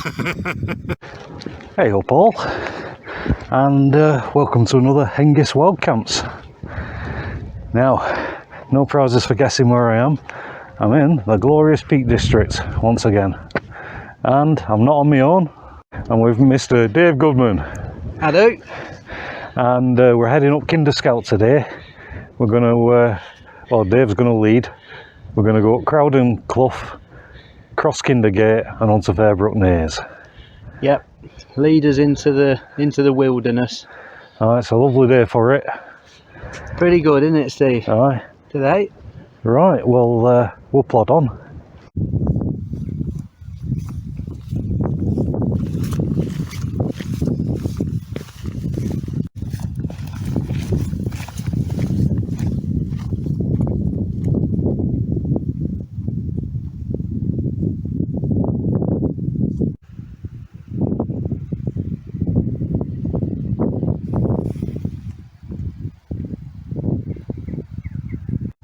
Hey up all, and welcome to another Hengist Wild Camps. Now, no prizes for guessing where I am. I'm in the glorious Peak District once again, and I'm not on my own. I'm with Mr. Dave Goodman. Hello. And we're heading up Kinder Scout today. We're going to, well, Dave's going to lead. We're going to go up Crowden Clough, cross Kindergate and onto Fairbrook Naze. Yep, lead us into the wilderness. It's a lovely day for it. Pretty good, isn't it, Steve? Aye. Today. Right, well, we'll plod on.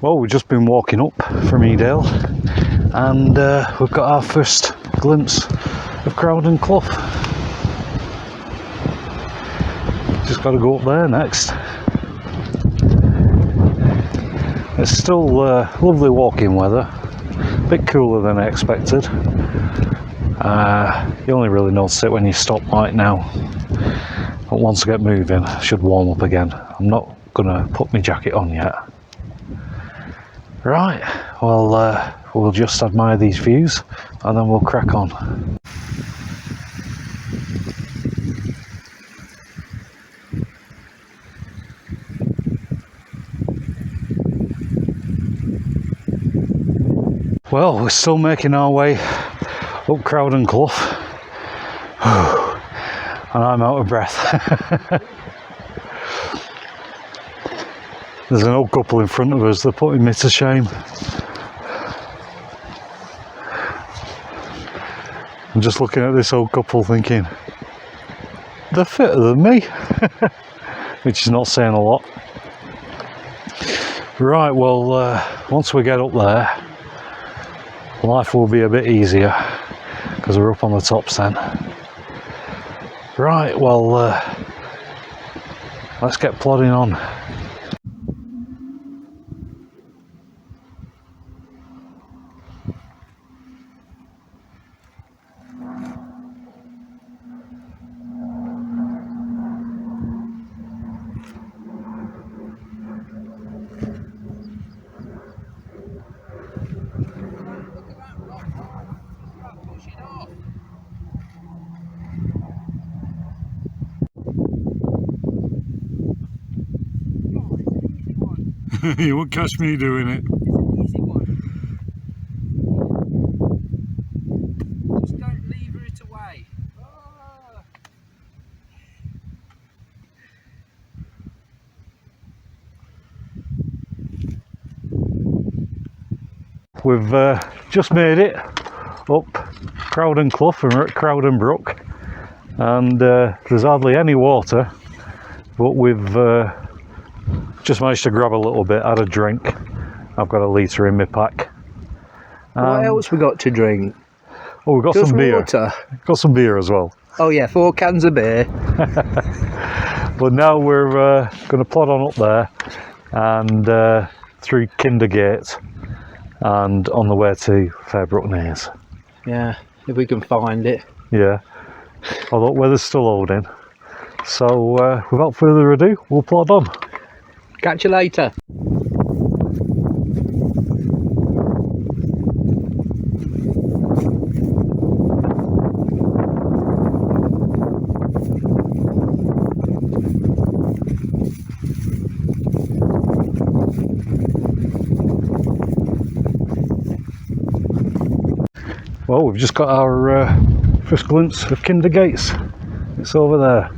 Well, we've just been walking up from Edale, and we've got our first glimpse of Crowden Clough. Just got to go up there next. It's still lovely walking weather, a bit cooler than I expected. You only really notice it when you stop right now. But once I get moving, I should warm up again. I'm not going to put my jacket on yet. Right, well, we'll just admire these views and then we'll crack on. Well, we're still making our way up Crowden Clough, and I'm out of breath. There's an old couple in front of us, they're putting me to shame. I'm just looking at this old couple thinking, they're fitter than me, which is not saying a lot. Right, well, once we get up there, life will be a bit easier, because we're up on the tops then. Right, well, let's get plodding on. You won't catch me doing it. It's an easy one. Just don't lever it away. Oh. We've just made it up Crowden Clough and we're at Crowden Brook, and there's hardly any water, but we've just managed to grab a little bit, had a drink. I've got a litre in my pack. What else we got to drink? Oh, we've got Just some beer. water. Got some beer as well. Oh yeah, 4 cans of beer. But now we're going to plod on up there and through Kindergate and on the way to Fairbrook Naze. Yeah, if we can find it. Yeah, although weather's still holding. So without further ado, we'll plod on. Catch you later. Well, we've just got our first glimpse of Kindergates. It's over there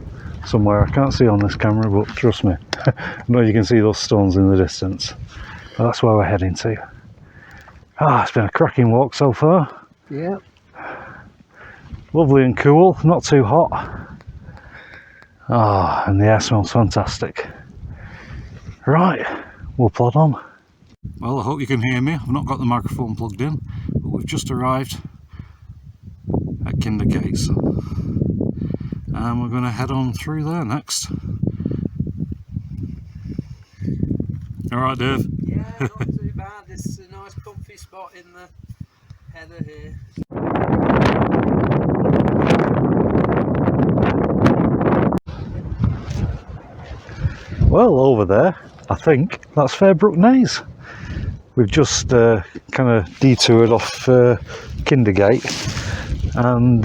somewhere. I can't see on this camera, but trust me, I know you can see those stones in the distance. But that's where we're heading to. It's been a cracking walk so far. Yeah. Lovely and cool, not too hot. And the air smells fantastic. Right, we'll plod on. Well, I hope you can hear me. I've not got the microphone plugged in, but we've just arrived at Kinder Gates, and we're going to head on through there next. Alright, Dave? Yeah, not too bad. This is a nice comfy spot in the heather here. Well, over there, I think that's Fairbrook Naze. We've just kind of detoured off Kindergate, and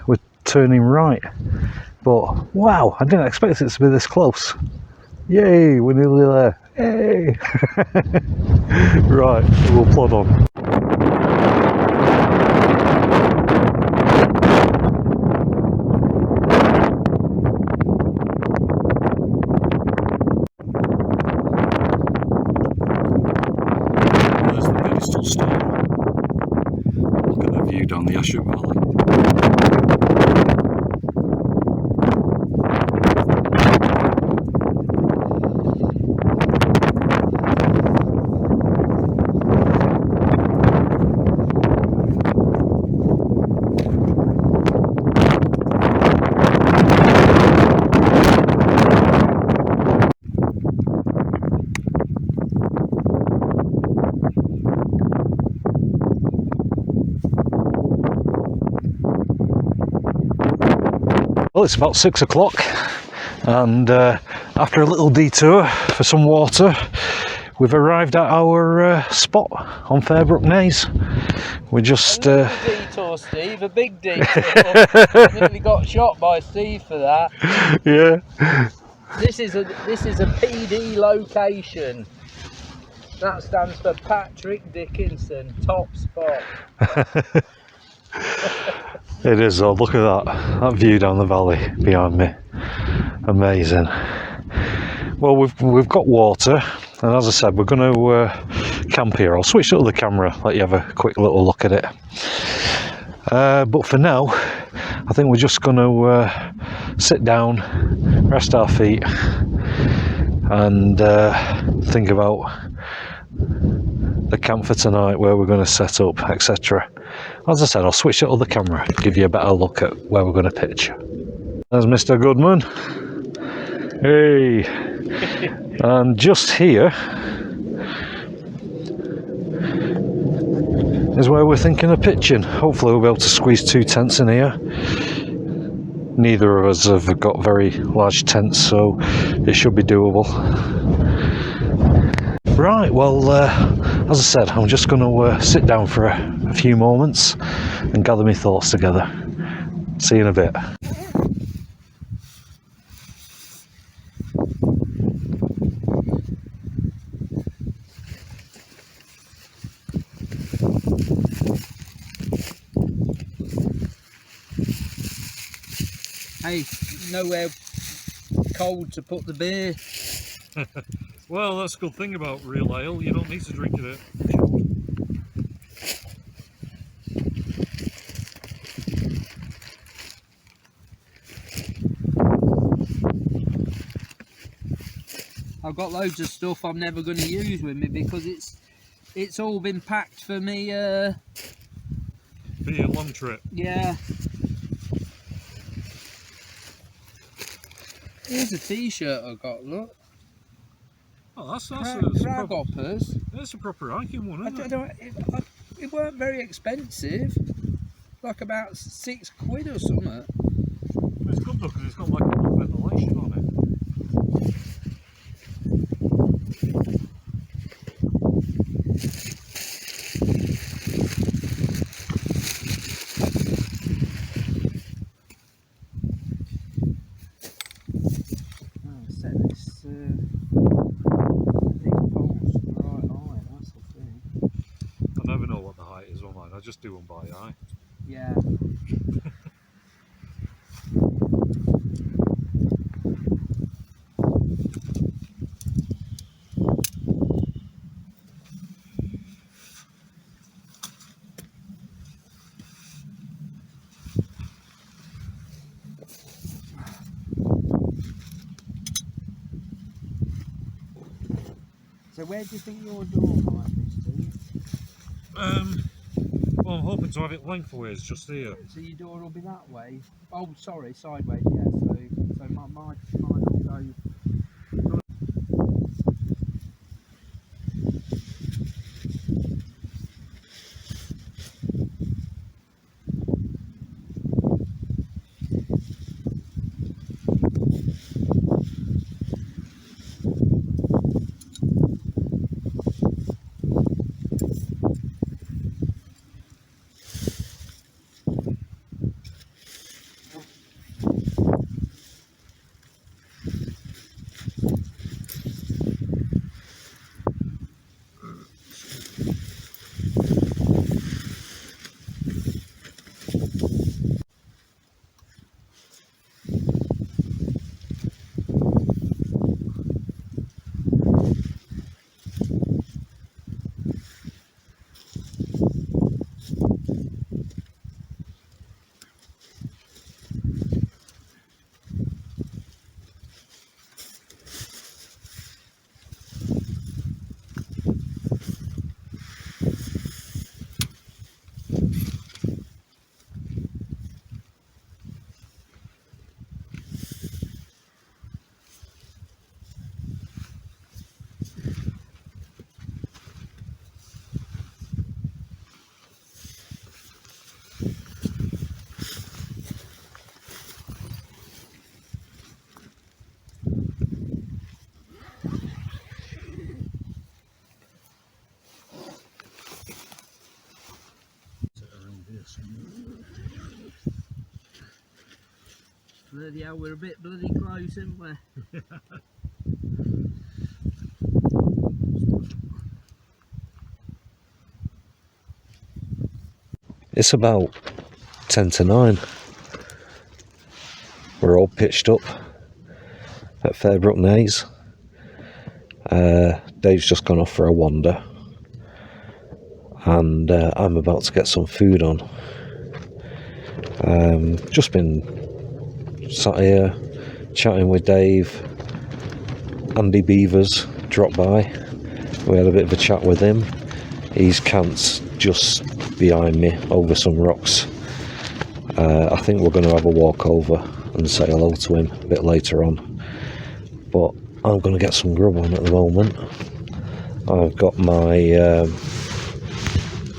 we're turning right. But wow, I didn't expect it to be this close. Yay, we're nearly there. Yay! Right, we'll plod on. There's the pedestal stone. Look at the view down the Ashuk Valley. Well, it's about 6 o'clock, and after a little detour for some water, we've arrived at our spot on Fairbrook Naze. We're just A detour, Steve, a big detour. I nearly got shot by Steve for that. yeah. This is a PD location. That stands for Patrick Dickinson, top spot. It is though, look at that view down the valley behind me. Amazing. Well, we've got water, and as I said, we're going to camp here. I'll switch to the camera, let you have a quick little look at it. But for now, I think we're just going to sit down, rest our feet, and think about the camp for tonight, where we're going to set up, etc. As I said, I'll switch to the camera, give you a better look at where we're going to pitch. There's Mr. Goodman. Hey! And just here is where we're thinking of pitching. Hopefully we'll be able to squeeze 2 tents in here. Neither of us have got very large tents, so it should be doable. Right, well, as I said, I'm just going to sit down for a few moments and gather my thoughts together. See you in a bit. Hey, nowhere cold to put the beer. Well, that's a good thing about real ale, you don't need to drink it. I've got loads of stuff I'm never going to use with me because it's all been packed for me. For your long trip. Yeah. Here's a t-shirt I got, look. Oh, that's Craghoppers. That's a proper hiking one, isn't it? It weren't very expensive. Like about £6 or something. It's good though, because it's got like a little ventilation on it. I just do them by eye. Yeah. So where do you think your door might be, Steve? Well, I'm hoping to have it lengthways just here. So your door will be that way? Oh, sorry, sideways, yeah. So mine will go. Bloody hell, we're a bit bloody close, aren't we? It's about 10 to 9. We're all pitched up at Fairbrook Naze. Dave's just gone off for a wander, and I'm about to get some food on. Just been sat here chatting with Dave. Andy Beavers dropped by. We had a bit of a chat with him. He's camped just behind me over some rocks. I think we're going to have a walk over and say hello to him a bit later on, but I'm going to get some grub on at the moment. I've got my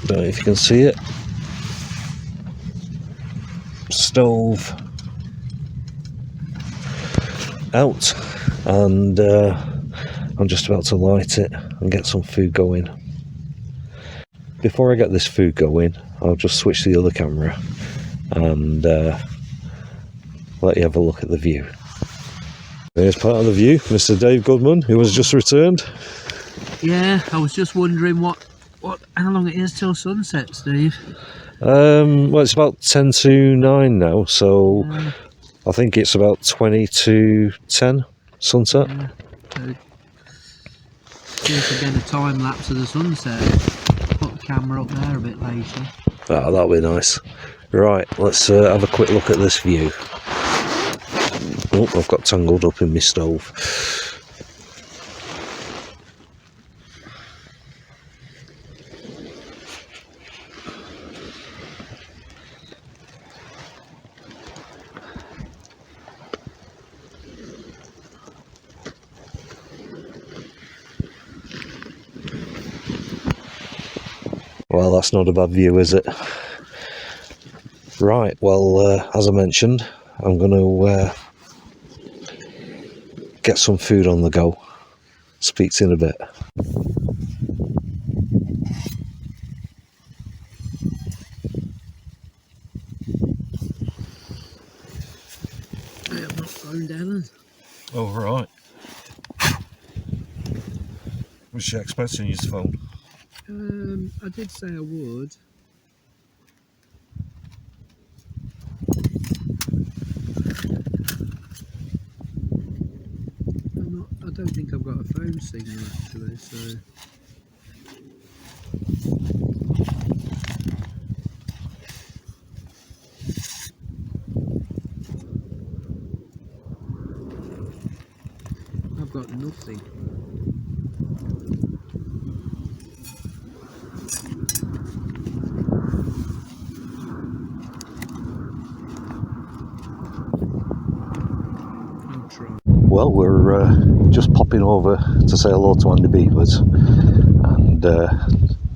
don't know if you can see it, stove out, and I'm just about to light it and get some food going. Before I get this food going, I'll just switch to the other camera and let you have a look at the view. There's part of the view, Mr. Dave Goodman, who has just returned. Yeah, I was just wondering how long it is till sunset, Steve. Well, it's about 10 to 9 now, so I think it's about 20 to 10 sunset. Yeah. So, see if we get a time lapse of the sunset. Put the camera up there a bit later. Oh, that'll be nice. Right, let's have a quick look at this view. Oh, I've got tangled up in my stove. Well, that's not a bad view, is it? Right, well, as I mentioned, I'm going to get some food on the go. Speak to you in a bit. I have not phoned Ellen. Oh, right. Was she expecting you to phone? I did say I would. I don't think I've got a phone signal actually, so. I've got nothing. Well, we're just popping over to say hello to Andy Beavers, and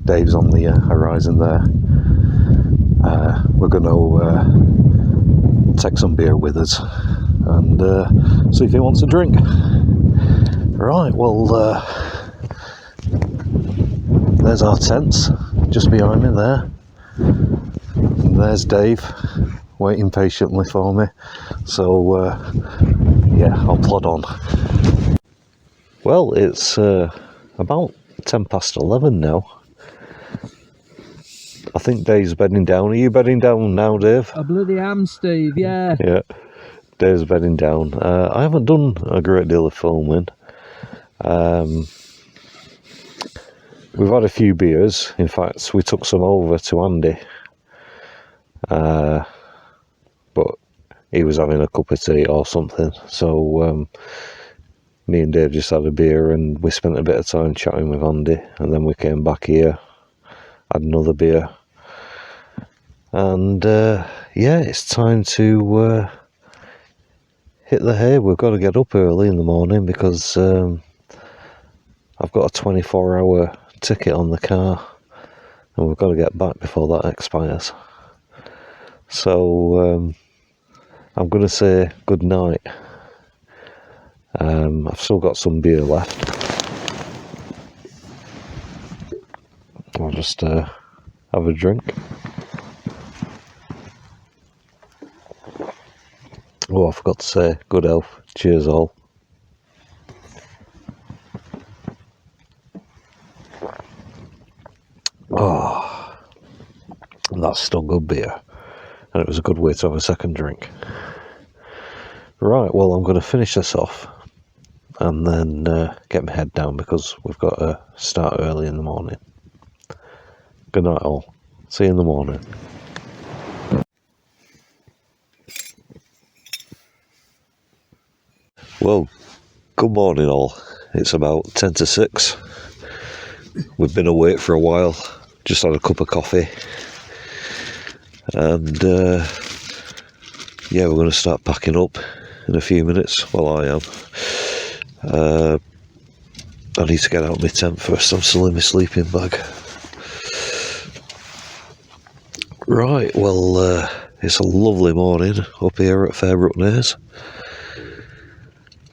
Dave's on the horizon there. We're going to take some beer with us and see if he wants a drink. Right, well, there's our tents just behind me there. And there's Dave waiting patiently for me. So, yeah, I'll plod on. Well, it's about 11:10 now. I think Dave's bedding down. Are you bedding down now, Dave? I bloody am, Steve, yeah. Yeah, Dave's bedding down. I haven't done a great deal of filming. We've had a few beers. In fact, we took some over to Andy. But he was having a cup of tea or something. So me and Dave just had a beer and we spent a bit of time chatting with Andy. And then we came back here, had another beer. And yeah, it's time to hit the hay. We've got to get up early in the morning because I've got a 24-hour ticket on the car and we've got to get back before that expires. So I'm going to say good night. I've still got some beer left. I'll just have a drink. Oh, I forgot to say good health. Cheers all. Oh, that's still good beer. And it was a good way to have a second drink. Right, well, I'm going to finish this off and then get my head down because we've got to start early in the morning. Good night all. See you in the morning. Well, good morning all. It's about 10 to 6. We've been awake for a while. Just had a cup of coffee. And yeah, we're going to start packing up in a few minutes. Well, I am. I need to get out my tent first. I'm still in my sleeping bag. Right, well, it's a lovely morning up here at Fairbrook Naze.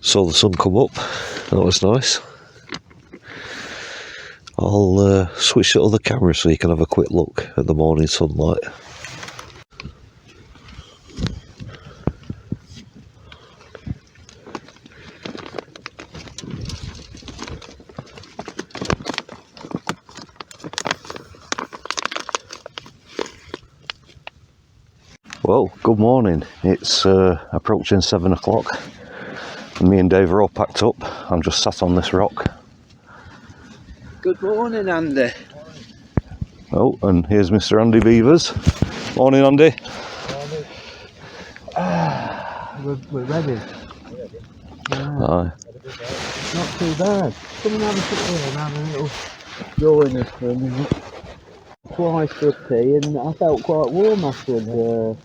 Saw the sun come up. That was nice. I'll switch to other camera so you can have a quick look at the morning sunlight. Well, good morning. It's approaching 7 o'clock. Me and Dave are all packed up. I'm just sat on this rock. Good morning, Andy. Oh, and here's Mr. Andy Beavers. Morning, Andy. We're ready. Yeah. Aye. Not too bad. Come and have a sit here and have a little join us for a minute. Twice for a tea, and I felt quite warm after I'd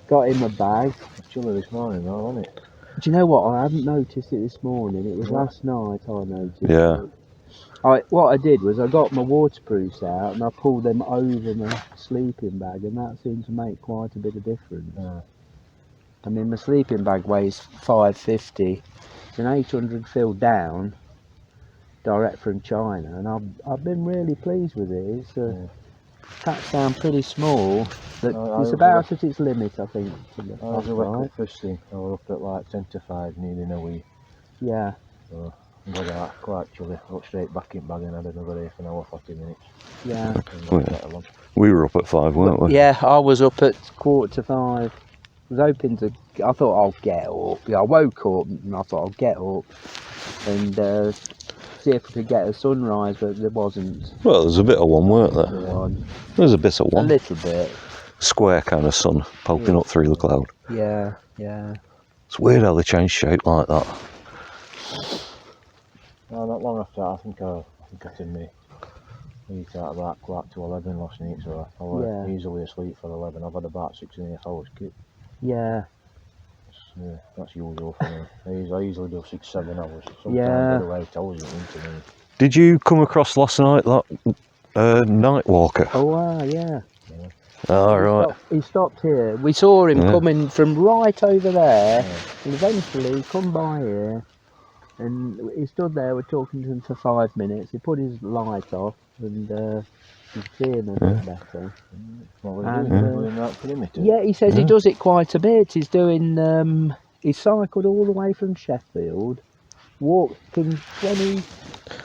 got in my bag. It's chilly this morning though, isn't it? Do you know what? I hadn't noticed it this morning. It was last night I noticed Yeah. it. What I did was I got my waterproofs out and I pulled them over my sleeping bag, and that seemed to make quite a bit of difference. I mean, my sleeping bag weighs 550. It's an 800 fill down, direct from China, and I've been really pleased with it. It's packs down pretty small, but it's about at its limit, I think. I was awake at first thing. I was up at like 10 to 5, needing a wee. Yeah. So I got that quite chilly. Got straight back in bag and had another half an hour, 40 minutes. Yeah. We were up at 5, weren't we? Yeah, I was up at 4:45. I was hoping to. I thought I'll get up. Yeah, I woke up and I thought I'll get up and see if we could get a sunrise, but there wasn't. Well, there's a bit of one, weren't there? There's a bit of one. A little bit. Square kind of sun poking up through the cloud. Yeah, yeah. It's weird how they change shape like that. No, not long after that, I think I turned me eat out about quarter to 11 last night, so I was easily asleep for 11. I've had about 6.5 hours. Yeah. Yeah, that's usual for me. I usually do 6-7 hours. Sometimes Yeah. I do 8 hours in winter. Did you come across last night that night walker? Oh wow, yeah. Oh, right. He stopped here. We saw him Yeah. coming from right over there, and eventually he come by here, and he stood there. We're talking to him for 5 minutes. He put his light off, and you could see him a bit better. What was And, he doing? Doing that perimeter? Yeah, he says he does it quite a bit. He's doing. He cycled all the way from Sheffield, walking 27,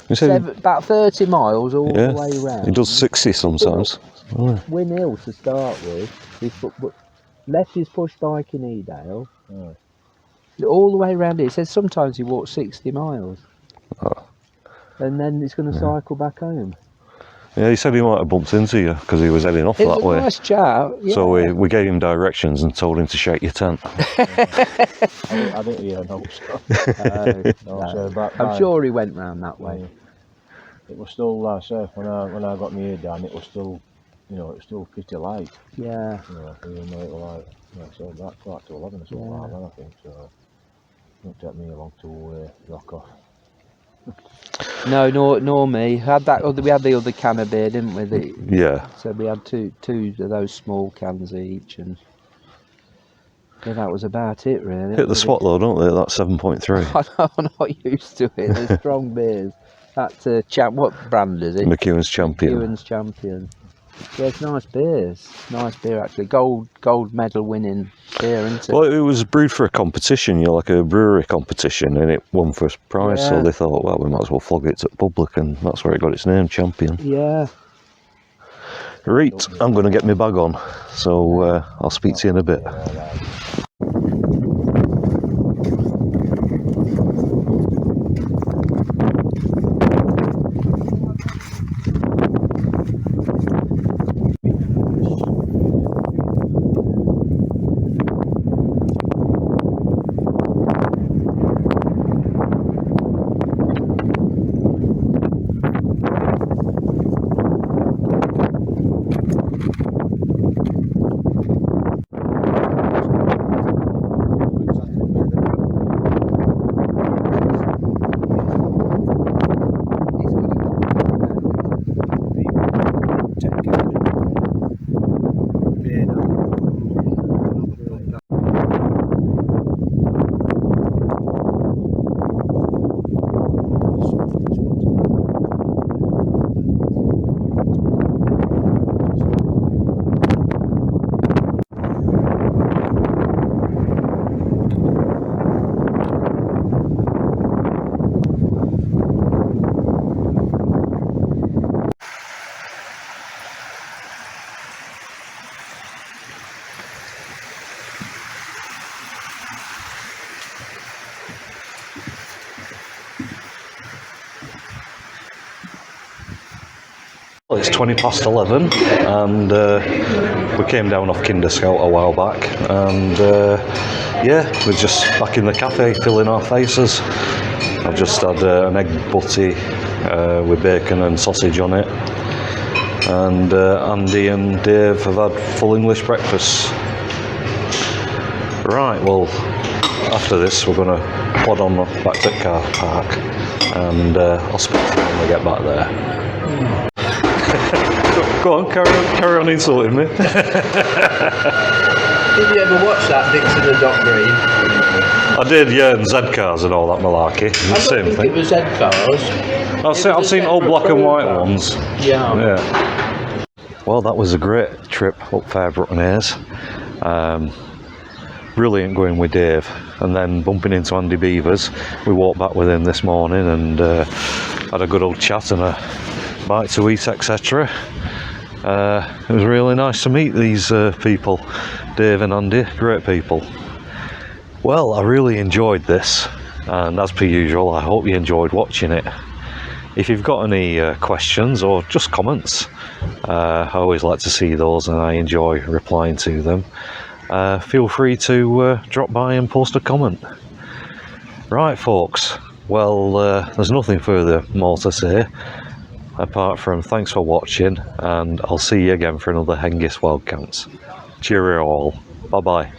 You said about 30 miles all the way round. he does 60 sometimes. Oh, Win Hill to start with. Left his push bike in Edale. All the way around it. He says sometimes he walks 60 miles. And then he's going to cycle back home. yeah, he said he might have bumped into you because he was heading off It that was way. a nice chat. Yeah. So we gave him directions and told him to shake your tent. I didn't hear no stuff. I'm sure he went round that way. It was still, like I say, when I got my ear down, it was still, it was still pretty light. Yeah. Even though it was so back quite to 11 or something like that, I think. So it didn't take me long to rock off. No, nor me. We had the other can of beer, didn't we? Yeah. So we had two of those small cans each, and yeah, that was about it really. Hit the spot though, don't they? That's 7.3. I'm not used to it. They're strong beers. That's what brand is it? McEwen's Champion. McEwen's Champion. Yeah, it's nice beers. Nice beer actually. Gold medal winning beer, isn't it? Well, it was brewed for a competition, like a brewery competition, and it won first prize. So they thought, well, we might as well flog it to the public, and that's where it got its name, Champion. Yeah. Right, I'm going to get my bag on, so I'll speak to you in a bit. Well, it's 11:20 and we came down off Kinder Scout a while back, and yeah, we're just back in the cafe filling our faces. I've just had an egg butty with bacon and sausage on it, and Andy and Dave have had full English breakfast. Right, well, after this we're going to plod on back to the car park, and I'll speak to you when we get back there. Go on, carry on insulting me. Did you ever watch that Dixon and Doc Green? I did, yeah, and Z-Cars and all that malarkey. I don't Same think thing. it was Z-Cars. I've seen old black and white ones. Yeah. Well, that was a great trip up Fairbrook Naze. Brilliant going with Dave, and then bumping into Andy Beavers. We walked back with him this morning and had a good old chat and a bite to eat, etc. It was really nice to meet these people, Dave and Andy, great people. Well, I really enjoyed this, and as per usual, I hope you enjoyed watching it. If you've got any questions or just comments, I always like to see those and I enjoy replying to them. Feel free to drop by and post a comment. Right, folks, well, there's nothing further more to say, apart from thanks for watching, and I'll see you again for another Hengist Wild Counts. Cheerio all. Bye bye.